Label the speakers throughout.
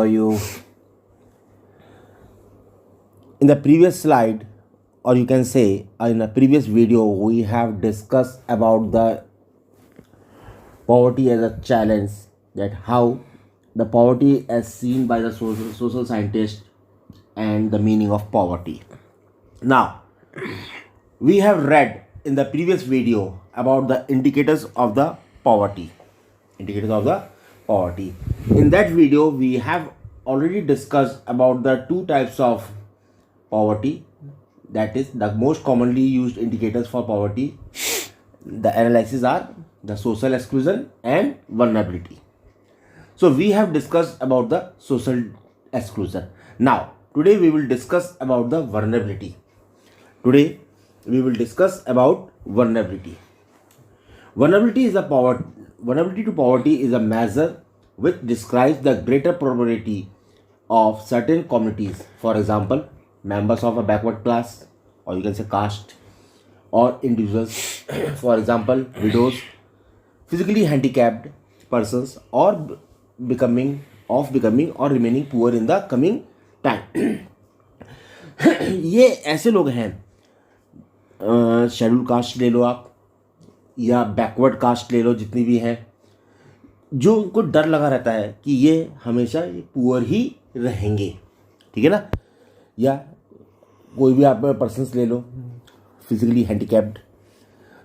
Speaker 1: you? In the previous slide, or you can say in a previous video, we have discussed about the poverty as a challenge, that how the poverty as seen by the social scientist and the meaning of poverty. Now, we have read in the previous video about the indicators of the poverty. Indicators of the poverty. In that video, we have already discussed about the two types of poverty, that is the most commonly used indicators for poverty. The analysis are the social exclusion and vulnerability. So we have discussed about the social exclusion. Now today we will discuss about the vulnerability. Today we will discuss about vulnerability. Vulnerability to poverty is a measure which describes the greater probability of certain communities, for example members of a backward class, or you can say caste, or individuals, for example widows, physically handicapped persons, or becoming or remaining poor in the coming time. ये ऐसे लोग हैं, schedule caste ले लो आप या backward caste ले लो, जितनी भी हैं, जो उनको डर लगा रहता है कि ये हमेशा पुअर ही रहेंगे, ठीक है ना। या कोई भी आप पर्सन्स ले लो, physically handicapped.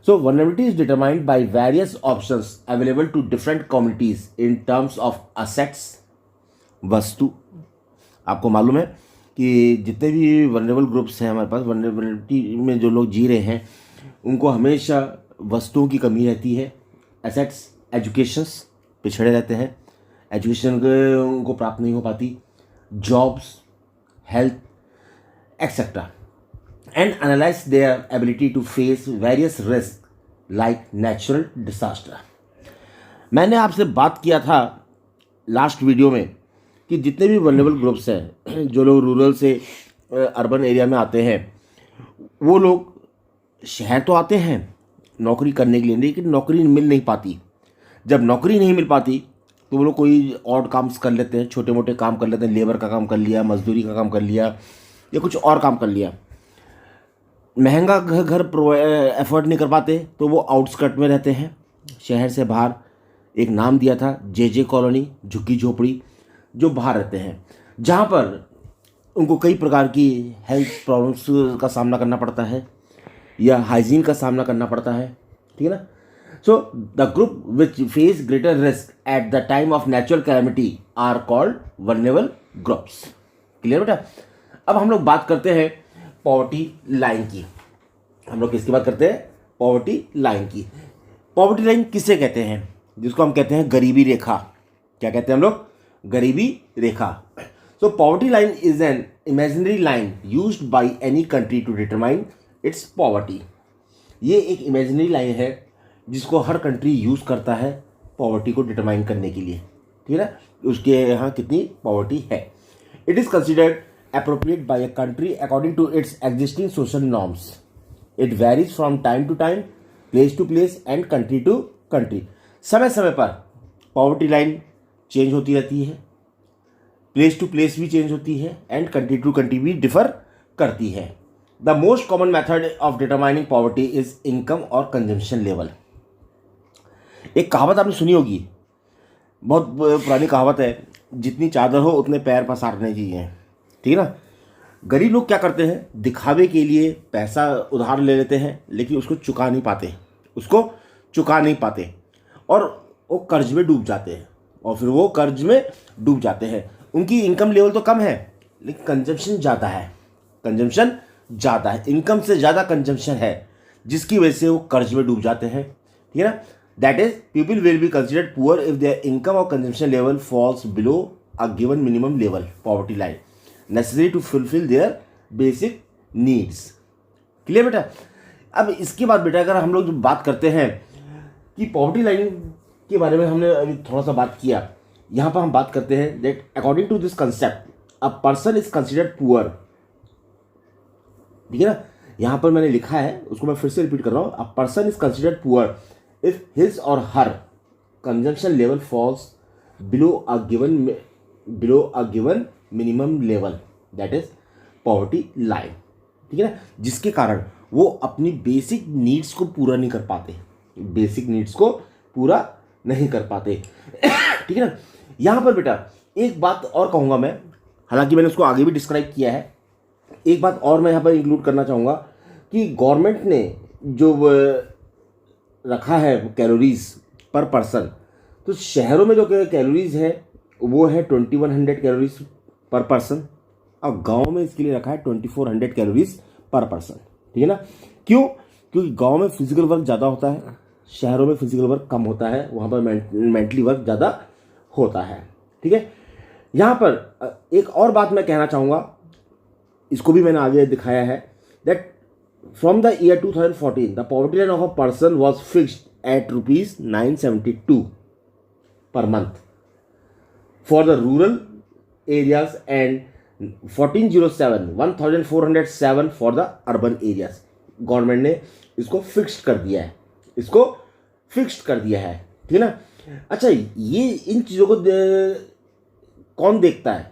Speaker 1: So vulnerability is determined by various options available to different communities in terms of assets, वस्तु. आपको मालूम है कि जितने भी वनरेबल ग्रुप्स हैं हमारे पास, वनरेबिलिटी में जो लोग जी रहे हैं, उनको हमेशा वस्तुओं की कमी रहती है. एसेट्स, एजुकेशंस पिछड़े रहते हैं, एजुकेशन उनको प्राप्त नहीं हो पाती, jobs, health etcetera, and analyze their ability to face various risks like natural disaster. मैंने आपसे बात किया था लास्ट वीडियो में कि जितने भी वल्नरेबल ग्रुप्स हैं, जो लोग रूरल से अर्बन एरिया में आते हैं, वो लोग शहर तो आते हैं नौकरी करने के लिए, लेकिन नौकरी मिल नहीं पाती. जब नौकरी नहीं मिल पाती तो वो लोग कोई और काम कर लेते हैं, छोटे मोटे काम कर लेते हैं, लेबर का काम कर लिया, मजदूरी का काम कर लिया, या कुछ और काम कर लिया. महंगा घर एफर्ट नहीं कर पाते तो वो आउटस्कर्ट में रहते हैं, शहर से बाहर. एक नाम दिया था जे कॉलोनी, झुग्गी झोपड़ी, जो बाहर रहते हैं, जहाँ पर उनको कई प्रकार की हेल्थ प्रॉब्लम्स का सामना करना पड़ता है या हाइजीन का सामना करना पड़ता है, ठीक है ना. So the group which face greater risk at the time of natural calamity are called vulnerable groups. Clear बेटा. अब हम लोग बात करते हैं पॉवर्टी लाइन की. हम लोग किसकी बात करते हैं? पॉवर्टी लाइन की. पॉवर्टी लाइन किसे कहते हैं? जिसको हम कहते हैं गरीबी रेखा. क्या कहते हैं हम लोग? गरीबी रेखा. So poverty line is an imaginary line used by any country to determine its poverty. ये एक इमेजिनरी लाइन है जिसको हर कंट्री यूज़ करता है पॉवर्टी को डिटरमाइन करने के लिए, ठीक है ना. उसके यहाँ कितनी पॉवर्टी है. It is considered appropriate by a country according to its existing social norms. It varies from time to time, place to place and country to country. समय समय पर पॉवर्टी लाइन चेंज होती रहती है, प्लेस टू प्लेस भी change होती है, and country to country भी डिफर करती है. The most common method of determining poverty is income और कंजम्पशन लेवल. एक कहावत आपने सुनी होगी, बहुत पुरानी कहावत है, जितनी चादर हो उतने पैर पसारने चाहिए, ठीक है ना. गरीब लोग क्या करते हैं, दिखावे के लिए पैसा उधार ले लेते हैं, लेकिन उसको चुका नहीं पाते और वो कर्ज में डूब जाते हैं. उनकी इनकम लेवल तो कम है, लेकिन कंजम्पशन ज़्यादा है. इनकम से ज़्यादा कंजम्पशन है, जिसकी वजह से वो कर्ज में डूब जाते हैं, ठीक है ना. That is people will be considered poor if their income और consumption level falls below a given minimum level poverty line necessary to fulfill their basic needs. Clear बेटा. अब इसके बाद बेटा अगर हम लोग जो बात करते हैं कि पॉवर्टी लाइन के बारे में हमने अभी थोड़ा सा बात किया, यहाँ पर हम बात करते हैं that according to this concept a person is considered poor. ठीक है ना. यहाँ पर मैंने लिखा है, उसको मैं फिर से रिपीट कर रहा हूँ. a person is considered poor if his or her consumption level falls below a given below a given minimum level, that is poverty line, ठीक है ना, जिसके कारण वो अपनी बेसिक नीड्स को पूरा नहीं कर पाते, बेसिक नीड्स को पूरा नहीं कर पाते। ठीक है ना। यहाँ पर बेटा एक बात और कहूँगा मैं, हालांकि मैंने उसको आगे भी डिस्क्राइब किया है, एक बात और मैं यहाँ पर इंक्लूड करना चाहूँगा कि गवर्नमेंट ने जो रखा है कैलोरीज पर पर्सन, तो शहरों में जो कैलोरीज है वो है 2100 कैलोरीज पर पर्सन, और गांव में इसके लिए रखा है 2400 कैलोरीज पर पर्सन, ठीक है ना। क्यों? क्योंकि गांव में फिजिकल वर्क ज़्यादा होता है, शहरों में फिजिकल वर्क कम होता है, वहाँ पर मेंटली वर्क ज़्यादा होता है, ठीक है। यहाँ पर एक और बात मैं कहना चाहूँगा, इसको भी मैंने आगे दिखाया है, that from the year 2014 the poverty line of a person was fixed at ₹972 per month for the rural areas and 1407 for the urban areas। Government ने इसको फिक्स्ड कर दिया है, इसको फिक्स्ड कर दिया है, ठीक है ना। अच्छा, ये इन चीज़ों को कौन देखता है?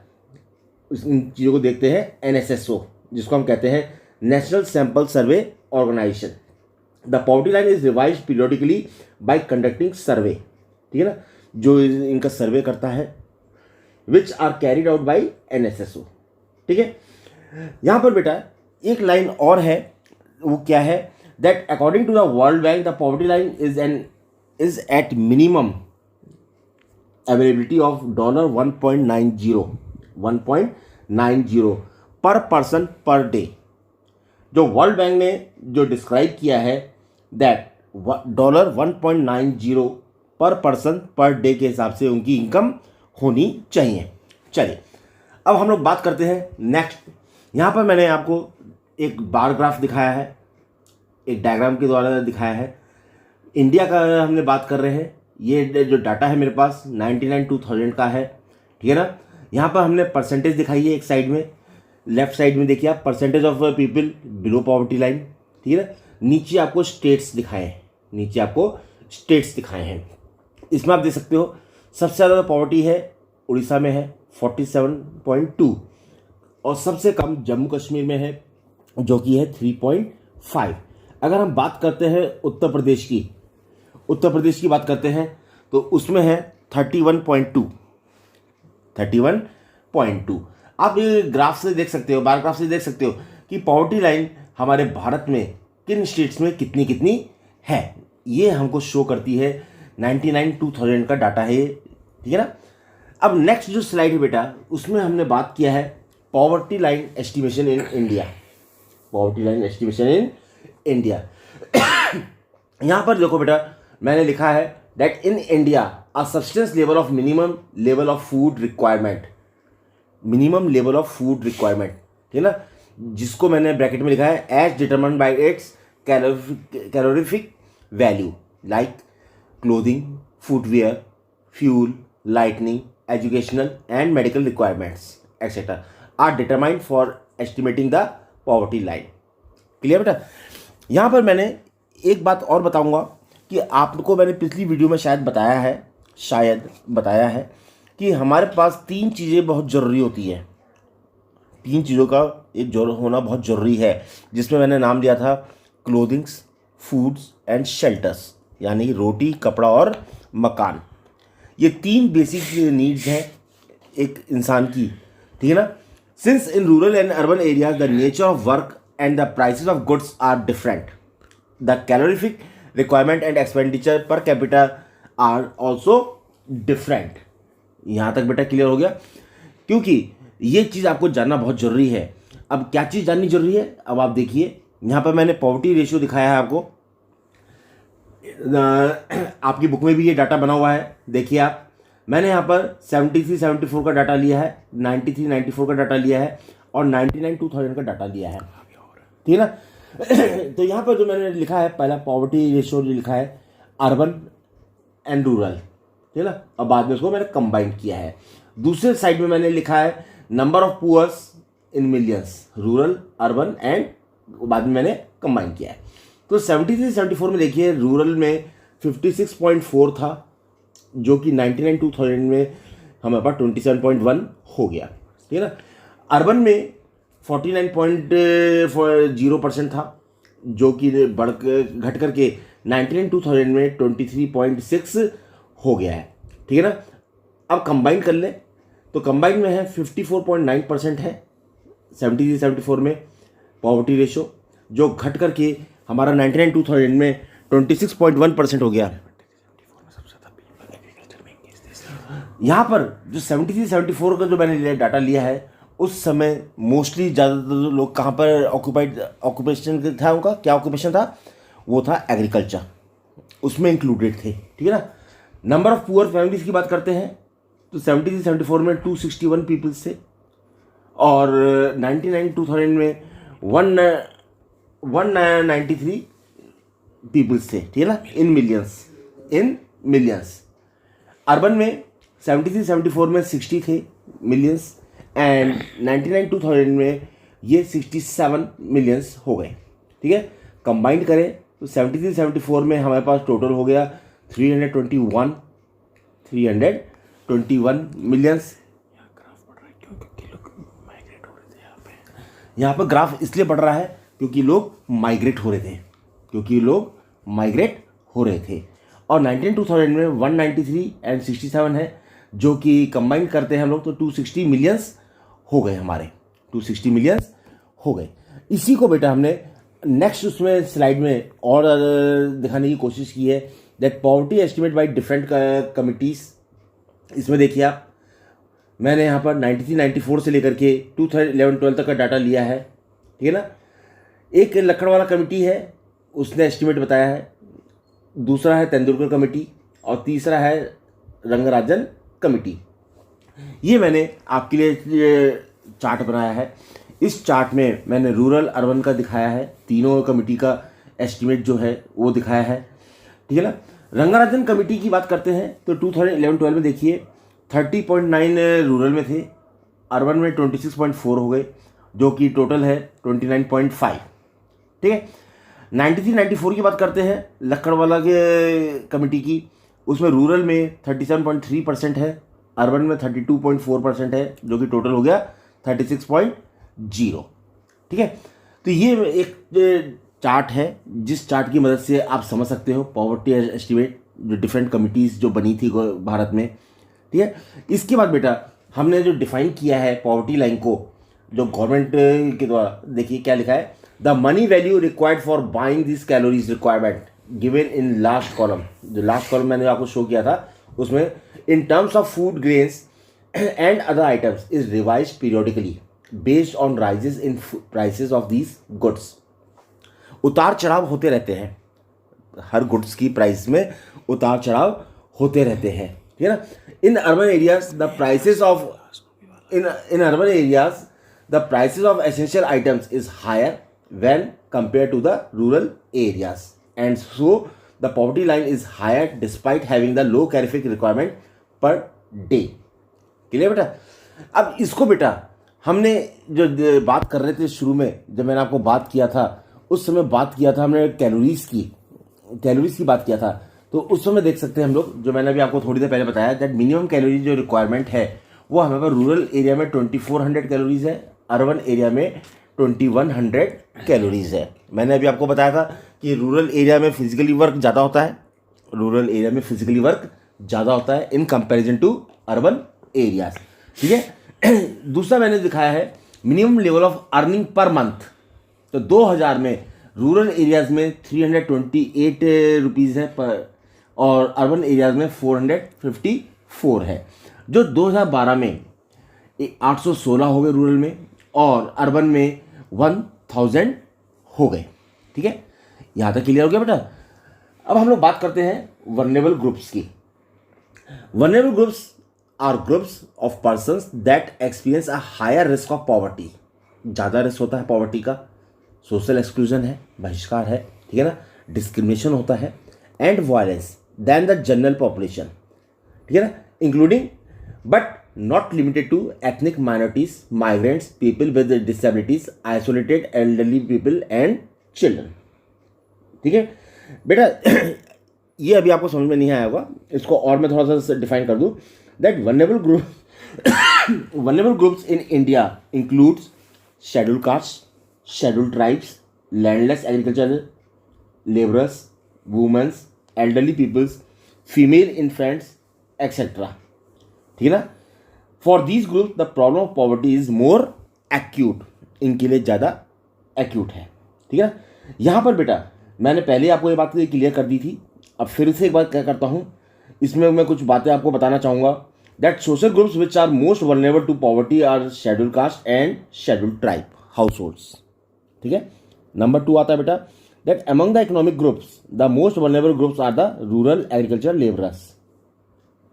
Speaker 1: इन चीज़ों को देखते हैं NSSO, जिसको हम कहते हैं national sample survey organisation. The poverty line is revise periodically by conducting survey, ठीक है ना, जो इनका सर्वे करता है, which are carried out by NSSO, ठीक है। यहाँ पर बेटा एक लाइन और है, वो क्या है, that according to the World Bank the poverty line is at minimum availability of $1.90 per person per day. जो वर्ल्ड बैंक ने जो डिस्क्राइब किया है that $1.90 per person per day के हिसाब से उनकी इनकम होनी चाहिए। चलिए अब हम लोग बात करते हैं नेक्स्ट। यहाँ पर मैंने आपको एक बार ग्राफ दिखाया है, एक डायग्राम के द्वारा दिखाया है। इंडिया का हमने बात कर रहे हैं, ये जो डाटा है मेरे पास 99-2000 का है, ठीक है ना। यहाँ पर हमने परसेंटेज दिखाई है, एक साइड में लेफ्ट साइड में देखिए आप, percentage of people below poverty line, ठीक है ना। नीचे आपको स्टेट्स दिखाए हैं, नीचे आपको स्टेट्स दिखाए हैं। इसमें आप देख सकते हो सबसे ज़्यादा पॉवर्टी है उड़ीसा में है 47.2, और सबसे कम जम्मू कश्मीर में है जो कि है 3.5। अगर हम बात करते हैं उत्तर प्रदेश की बात करते हैं तो उसमें है 31.2। आप ये ग्राफ से देख सकते हो, बार ग्राफ से देख सकते हो कि पॉवर्टी लाइन हमारे भारत में किन स्टेट्स में कितनी कितनी है। ये हमको शो करती है 99-2000 का डाटा है, ठीक है ना। अब नेक्स्ट जो स्लाइड है बेटा, उसमें हमने बात किया है poverty line estimation in India, poverty line estimation in India. यहाँ पर देखो बेटा, मैंने लिखा है that in India a subsistence level of minimum level of food requirement, minimum level of food requirement, ठीक है ना, जिसको मैंने ब्रैकेट में लिखा है as determined by its calorific value like clothing, footwear, fuel, lightning, educational and medical requirements etcetera are determined for estimating the poverty line. Clear बेटा। यहाँ पर मैंने एक बात और बताऊँगा कि आपको मैंने पिछली वीडियो में शायद बताया है कि हमारे पास 3 चीज़ें बहुत ज़रूरी होती हैं, 3 चीज़ों का एक होना बहुत ज़रूरी है, जिसमें मैंने नाम दिया था क्लोथिंग्स, फूड्स एंड शेल्टर्स, यानी कि रोटी, कपड़ा और मकान। ये 3 बेसिक नीड्स हैं एक इंसान की, ठीक है ना। Since in rural and urban areas the nature of work and the prices of goods are different, the calorific requirement and expenditure per capita are also different. यहाँ तक बेटा क्लियर हो गया, क्योंकि ये चीज़ आपको जानना बहुत ज़रूरी है। अब क्या चीज़ जाननी ज़रूरी है, अब आप देखिए यहाँ पर मैंने पॉवर्टी रेशियो दिखाया है आपको, आपकी बुक में भी ये डाटा बना हुआ है, देखिए आप। मैंने यहाँ पर 73-74 का डाटा लिया है, 93-94 का डाटा लिया है और 99-2000 का डाटा लिया है, ठीक है ना। तो यहाँ पर जो मैंने लिखा है, पहला पॉवर्टी रेशियो जो लिखा है अर्बन एंड रूरल, ठीक है ना, और बाद में उसको मैंने कंबाइन किया है। दूसरे साइड में मैंने लिखा है number of poors in millions, rural, urban and बाद में मैंने कंबाइन किया है। तो 73-74 में देखिए रूरल में 56.4 था, जो कि 99-2000 में हमारे पास 27.1 हो गया, ठीक है ना। अर्बन में 49.0% था, जो कि घट करके 99-2000 में 23.6 हो गया है, ठीक है ना। अब कंबाइन कर ले तो कंबाइन में है 54.9% है 73-74 में पॉवर्टी रेशो, जो घट करके हमारा 99-2000 में 26.1% हो गया। यहाँ पर जो 73-74 का जो मैंने डाटा लिया है, उस समय मोस्टली ज़्यादातर लोग कहाँ पर ऑक्यूपेशन था, उनका क्या ऑक्यूपेशन था, वो था एग्रीकल्चर, उसमें इंक्लूडेड थे, ठीक है ना। नंबर ऑफ पुअर फैमिलीज की बात करते हैं तो 73-74 में 261 पीपल्स थे, और 99-2000 में 193 पीपल्स थे, ठीक है ना, इन मिलियंस। अर्बन में 73-74 में 60 थे मिलियंस, एंड 99-2000 में ये 67 मिलियंस हो गए, ठीक है। कंबाइंड करें तो 73-74 में हमारे पास टोटल हो गया 321 मिलियंस। यहाँ पर ग्राफ इसलिए बढ़ रहा है क्योंकि लोग माइग्रेट हो रहे थे, और 19-2000 में 193 एंड 67 है, जो कि कंबाइन करते हैं हम लोग तो 260 मिलियंस हो गए, हमारे 260 मिलियंस हो गए। इसी को बेटा हमने नेक्स्ट उसमें स्लाइड में और दिखाने की कोशिश की है, that poverty estimate by different committees. इसमें देखिए आप, मैंने यहाँ पर 93-94 से लेकर के 2011-12 तक का डाटा लिया है, ठीक है ना। एक लकड़वाला कमेटी है, उसने एस्टिमेट बताया है, दूसरा है तेंदुलकर कमेटी, और तीसरा है रंगराजन कमेटी। ये मैंने आपके लिए चार्ट बनाया है। इस चार्ट में मैंने रूरल अर्बन का दिखाया है, तीनों कमेटी का एस्टिमेट जो है वो दिखाया है, ठीक है ना। रंगराजन कमेटी की बात करते हैं तो 2011-12 में देखिए 30.9 रूरल में थे, अर्बन में 26.4 हो गए, जो कि टोटल है 29.5, ठीक है। 93-94 की बात करते हैं लक्कड़वाला के कमेटी की, उसमें रूरल में 37.3% है, अर्बन में 32.4% है, जो कि टोटल हो गया 36.0, ठीक है। तो ये एक चार्ट है, जिस चार्ट की मदद से आप समझ सकते हो पॉवर्टी एस्टिमेट जो डिफरेंट कमिटीज़ जो बनी थी भारत में, ठीक है। इसके बाद बेटा हमने जो डिफाइन किया है पॉवर्टी लाइन को, जो गवर्नमेंट के द्वारा, देखिए क्या लिखा है, the money value required for buying this calories requirement given in last column. जो लास्ट कॉलम मैंने आपको शो किया था, उसमें in terms of food grains and other items is revised periodically based on rises in prices of these goods. उतार चढ़ाव होते रहते हैं, हर गुड्स की प्राइस में उतार चढ़ाव होते रहते हैं, ठीक है ना। इन urban areas the prices of the prices of essential items is higher when compared to the rural areas, and so the poverty line is higher despite having the low calorific requirement per day। Clear बेटा। अब इसको बेटा हमने जो बात कर रहे थे शुरू में, जब मैंने आपको बात किया था उस समय बात किया था हमने कैलोरीज की बात किया था, तो उस समय देख सकते हैं हम लोग, जो मैंने अभी आपको थोड़ी देर पहले बताया, दैट मिनिमम कैलोरी जो रिक्वायरमेंट है वो हमें रूरल एरिया में 2400 कैलोरीज है, अर्बन एरिया में 2100 कैलोरीज है। मैंने अभी आपको बताया था कि रूरल एरिया में फिजिकली वर्क ज़्यादा होता है, in comparison to urban areas, ठीक है। दूसरा मैंने दिखाया है minimum level of earning per month, तो 2000 में रूरल एरियाज में 328 रुपीज़ है पर, और अर्बन एरियाज में 454 है। जो 2012 में 816 हो गए रूरल में, और अर्बन में 1000 हो गए, ठीक है। यहाँ तक क्लियर हो गया बेटा। अब हम लोग बात करते हैं वल्नरेबल ग्रुप्स की। Vulnerable groups are groups of persons that experience a higher risk of poverty. ज़्यादा रिस्क होता है पॉवर्टी का, सोशल एक्सक्लूजन है, बहिष्कार है, ठीक है ना, डिस्क्रिमिनेशन होता है, and violence then the general population, ठीक है ना, including but not limited to ethnic minorities, migrants, people with disabilities, isolated elderly people and children, ठीक है बेटा। ये अभी आपको समझ में नहीं आया होगा, इसको और मैं थोड़ा सा डिफाइन कर दूं, that vulnerable groups in India includes schedule caste, schedule tribes, landless agriculture labourers, womens, elderly peoples, female infants etcetera. ठीक है ना। For these group the problem of poverty is more acute, इनके लिए ज़्यादा एक्यूट है। ठीक है ना। यहाँ पर बेटा मैंने पहले आपको ये बात क्लियर कर दी थी, अब फिर से एक बात क्या करता हूँ, इसमें मैं कुछ बातें आपको बताना चाहूँगा। That social groups which are most vulnerable to poverty are schedule caste and schedule tribe households. ठीक है। नंबर 2 आता है बेटा, that among the economic groups the most vulnerable groups are the rural agriculture labourers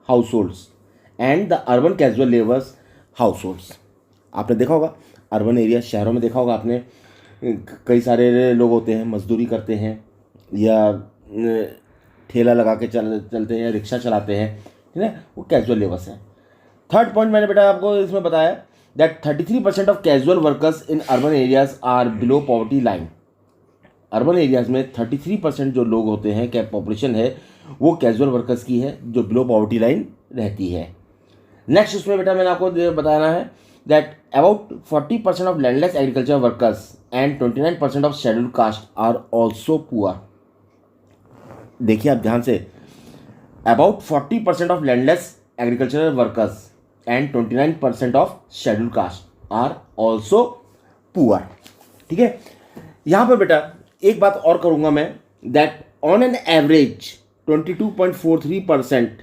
Speaker 1: households and the urban casual labours households. आपने देखा होगा urban area, शहरों में देखा होगा आपने, कई सारे लोग होते हैं मजदूरी करते हैं या ठेला लगा के चलते हैं, रिक्शा चलाते हैं, ठीक है, वो कैजुअल लेबर्स हैं। थर्ड पॉइंट मैंने बेटा आपको इसमें बताया that 33% of casual workers in urban areas are below poverty line. Urban areas में 33% जो लोग होते हैं, क्या पॉपुलेशन है, वो कैजुअल वर्कर्स की है जो बिलो पॉवर्टी लाइन रहती है। नेक्स्ट उसमें बेटा मैंने आपको बताना है that about 40% of landless agriculture workers and 29% of schedule caste are also poor. देखिए आप ध्यान से, about 40% of landless agricultural workers and 29% of schedule caste are also poor. ठीक है। यहाँ पर बेटा एक बात और करूँगा मैं, that on an average 22.43%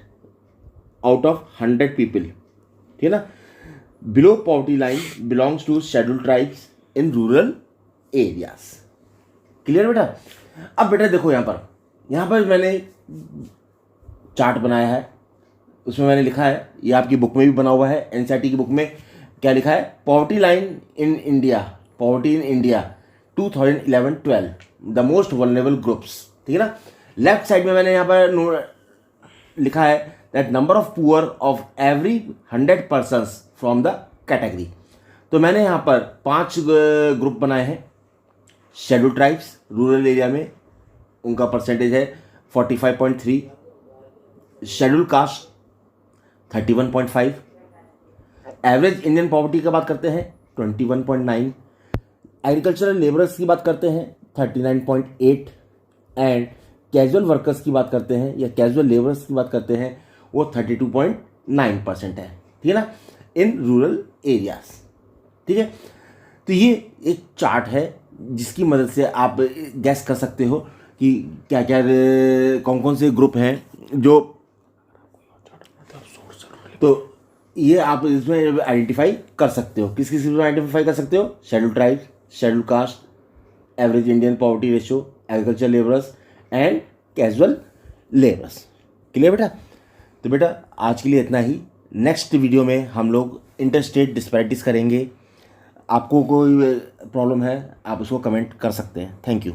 Speaker 1: out of 100 people, ठीक है ना, below poverty line belongs to schedule tribes in rural areas. Clear बेटा। अब बेटा देखो यहाँ पर मैंने चार्ट बनाया है, उसमें मैंने लिखा है, ये आपकी बुक में भी बना हुआ है, एनसीईआरटी की बुक में क्या लिखा है, poverty line in India, poverty in India 2011-12 the most vulnerable groups. ठीक है ना। लेफ्ट साइड में मैंने यहाँ पर लिखा है that number of poor of every 100 persons from the category. तो मैंने यहाँ पर 5 ग्रुप बनाए हैं। शेड्यूल ट्राइब्स रूरल एरिया में उनका परसेंटेज है 45.3, schedule caste 31.5, average Indian poverty की बात करते हैं 21.9, एग्रीकल्चरल लेबरर्स की बात करते हैं 39.8 एंड कैजुअल वर्कर्स की बात करते हैं या कैजुअल लेबरर्स की बात करते हैं वो 32.9% है। ठीक है ना, इन रूरल एरियाज। ठीक है। तो ये एक चार्ट है जिसकी मदद से आप गैस कर सकते हो कि क्या क्या कौन कौन से ग्रुप हैं जो, तो ये आप इसमें आइडेंटिफाई कर सकते हो। किस किस में आइडेंटिफाई कर सकते हो, schedule tribes, schedule caste, average Indian poverty ratio, agriculture labourers and casual labourers. Clear बेटा। तो बेटा आज के लिए इतना ही। नेक्स्ट वीडियो में हम लोग इंटरस्टेट डिस्पैरिटीज करेंगे। आपको कोई प्रॉब्लम है आप उसको कमेंट कर सकते हैं। Thank you.